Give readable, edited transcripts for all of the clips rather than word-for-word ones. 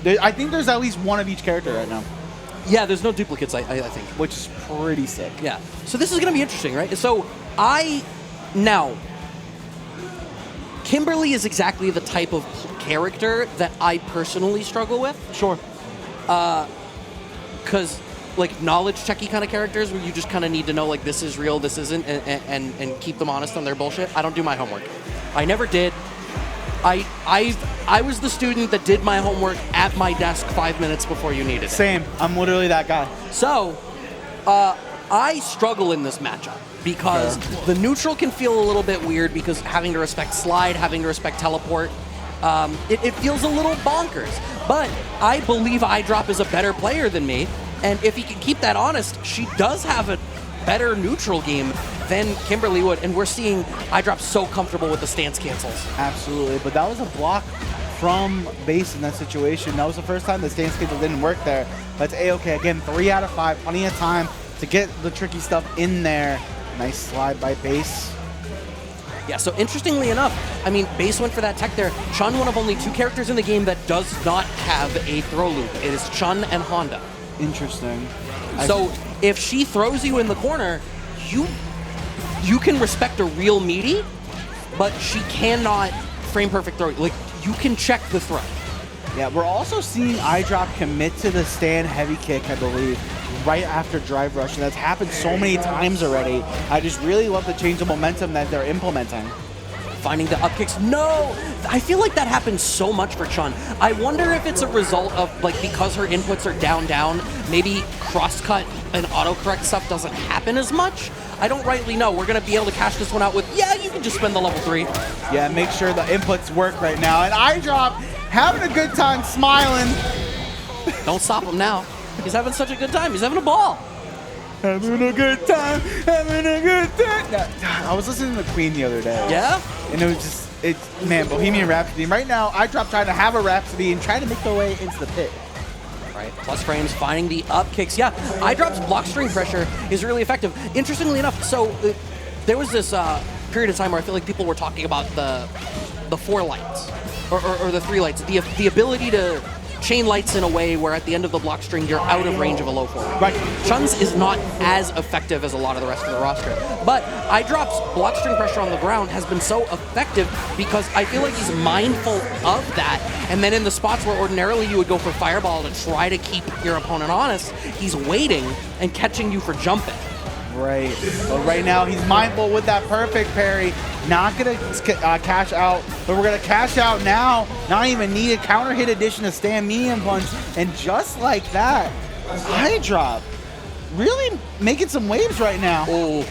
I think there's at least one of each character right now, Yeah, there's no duplicates, I think. which is pretty sick. Yeah. So this is going to be interesting, right? So now, Kimberly is exactly the type of character that I personally struggle with. Sure. Because, like, knowledge checky kind of characters where you just kind of need to know, like, this is real, this isn't, and keep them honest on their bullshit. I don't do my homework. I never did. I was the student that did my homework at my desk 5 minutes before you needed it. Same. I'm literally that guy. So, I struggle in this matchup because the neutral can feel a little bit weird because having to respect slide, having to respect teleport, it feels a little bonkers. But I believe iDrop is a better player than me, and if he can keep that honest, she does have a better neutral game than Kimberly would, and we're seeing iDrop so comfortable with the stance cancels. Absolutely, but that was a block from base in that situation. That was the first time the stance cancel didn't work there. That's A-okay. Again, 3 out of 5, plenty of time to get the tricky stuff in there. Nice slide by base. Yeah, so interestingly enough, I mean, base went for that tech there. Chun, one of only 2 characters in the game that does not have a throw loop. It is Chun and Honda. Interesting. So if she throws you in the corner, you can respect a real meaty, but she cannot frame perfect throw. Like, you can check the throw. Yeah, we're also seeing iDrop commit to the stand heavy kick, I believe, right after drive rush, and that's happened so many times already. I just really love the change of momentum that they're implementing. Finding the up kicks. No! I feel like that happens so much for Chun. I wonder if it's a result of, like, because her inputs are down, maybe crosscut and autocorrect stuff doesn't happen as much. I don't rightly know. We're going to be able to cash this one out with, yeah, you can just spend the level 3. Yeah, make sure the inputs work right now. And iDrop having a good time smiling. Don't stop him now. He's having such a good time. He's having a ball. Having a good time, having a good time. I was listening to Queen the other day. Yeah? And it was just, man, Bohemian Rhapsody. Right now, iDrop trying to have a Rhapsody and trying to make their way into the pit. Right, plus frames, finding the up kicks. Yeah, iDrop's block string pressure is really effective. Interestingly enough, so there was this period of time where I feel like people were talking about the 4 lights, or the 3 lights, the ability to chain lights in a way where at the end of the block string, you're out of range of a low forward. Right. Chun's is not as effective as a lot of the rest of the roster. But iDrop's block string pressure on the ground has been so effective because I feel like he's mindful of that. And then in the spots where ordinarily you would go for fireball to try to keep your opponent honest, he's waiting and catching you for jumping. Right. But right now, he's mindful with that perfect parry. Not going to cash out, but we're going to cash out now. Not even need a counter hit addition to stand medium punch. And just like that, iDrop really making some waves right now. Oh.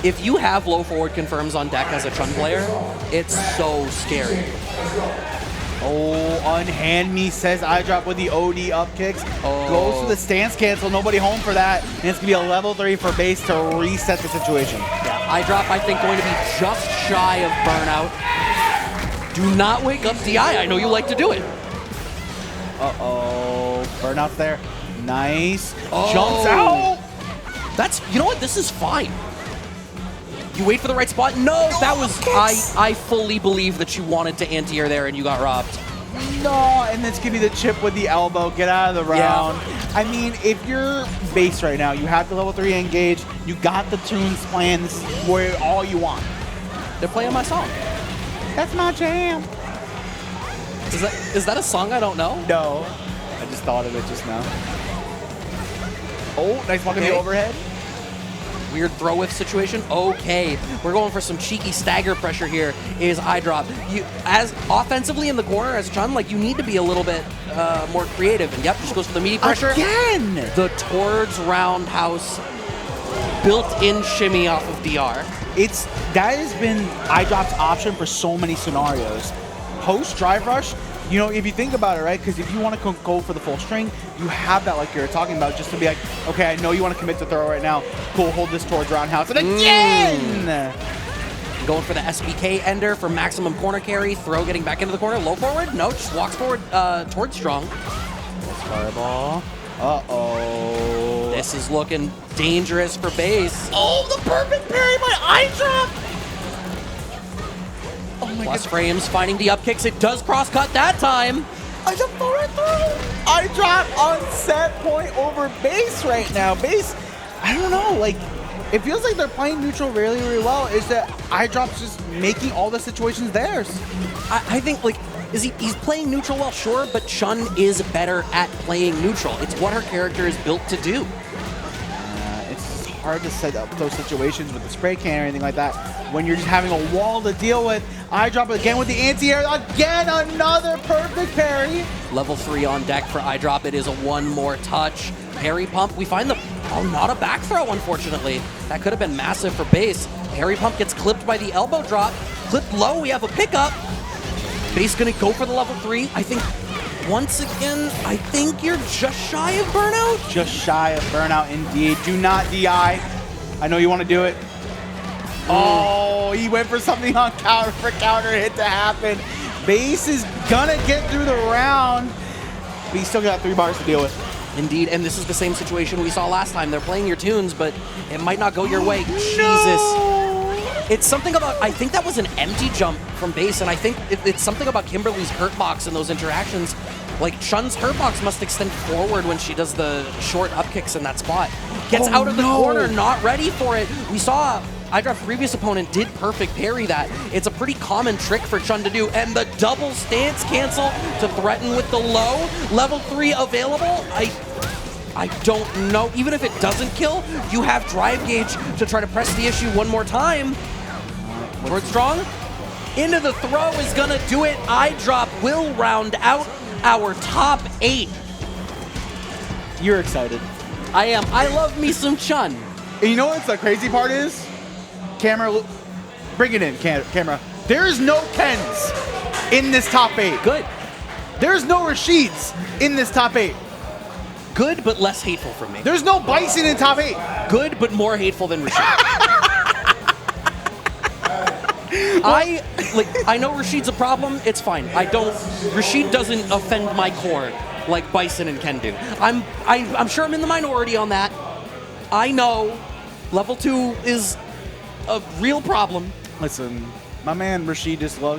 If you have low forward confirms on deck as a Chun player, it's so scary. Oh, unhand me, says iDrop with the OD up kicks. Oh. Goes to the stance cancel, nobody home for that. And it's going to be a level 3 for base to reset the situation. Yeah, iDrop, I think, going to be just shy of burnout. Do not wake up D.I.Y. I know you like to do it. Uh-oh, burnout's there. Nice. Oh. Jumps out. That's, you know what, this is fine. You wait for the right spot. No, that was, I fully believe that you wanted to anti-air there and you got robbed. No, and let's give you the chip with the elbow. Get out of the round. Yeah. I mean, if you're base right now, you have the level 3 engage, you got the tunes playing, this is where all you want. They're playing my song. That's my jam. Is that a song I don't know? No, I just thought of it just now. Oh, nice block in the overhead. Weird throw whiff situation. Okay, we're going for some cheeky stagger pressure here. Is iDrop. You, as offensively in the corner as Chun, like, you need to be a little bit more creative. And yep, just goes for the meaty pressure. Again! The towards roundhouse built-in shimmy off of DR. That has been iDrop's option for so many scenarios. Post drive rush, you know, if you think about it, right? Because if you want to go for the full string, you have that, like you were talking about, just to be like, okay, I know you want to commit to throw right now. Cool, hold this towards roundhouse. And again! Going for the SBK ender for maximum corner carry. Throw getting back into the corner. Low forward? No, just walks forward towards strong. Fireball. Uh-oh. This is looking dangerous for base. Oh, the perfect parry by iDrop! Plus frames, finding the up kicks. It does cross-cut that time. I just throw it through. iDrop on set point over base right now. Base, I don't know, like, it feels like they're playing neutral really, really well. Is that iDrop's just making all the situations theirs. I think, like, he's playing neutral well, sure, but Chun is better at playing neutral. It's what her character is built to do. It's hard to set up those situations with the spray can or anything like that when you're just having a wall to deal with. iDrop again with the anti-air. Again, another perfect parry. Level 3 on deck for iDrop. It is a one more touch. Parry pump. We find the... Oh, not a back throw, unfortunately. That could have been massive for base. Parry pump gets clipped by the elbow drop. Clipped low. We have a pickup. Base going to go for the level 3. I think, once again, I think you're just shy of burnout. Just shy of burnout, indeed. Do not DI. I know you want to do it. Oh, he went for something on counter for counter hit to happen. Base is gonna get through the round, but he's still got 3 bars to deal with. Indeed, and this is the same situation we saw last time. They're playing your tunes, but it might not go your way. No! Jesus. It's something about, I think that was an empty jump from base, and I think it's something about Kimberly's hurt box and those interactions. Like, Chun's hurt box must extend forward when she does the short up kicks in that spot. Gets out of the corner, not ready for it. We saw iDrop's previous opponent did perfect parry that. It's a pretty common trick for Chun to do, and the double stance cancel to threaten with the low. Level 3 available. I don't know. Even if it doesn't kill, you have drive gauge to try to press the issue one more time. Towards strong. Into the throw is gonna do it. iDrop will round out our top 8. You're excited. I am. I love me some Chun. And you know what the crazy part is? Camera, bring it in, camera. There is no Kens in this top 8. Good. There's no Rashids in this top 8. Good, but less hateful from me. There's no Bison in top 8. Good, but more hateful than Rashid. I know Rashid's a problem. It's fine. Rashid doesn't offend my core like Bison and Ken do. I'm sure I'm in the minority on that. I know level 2 is a real problem. Listen, my man Rashid just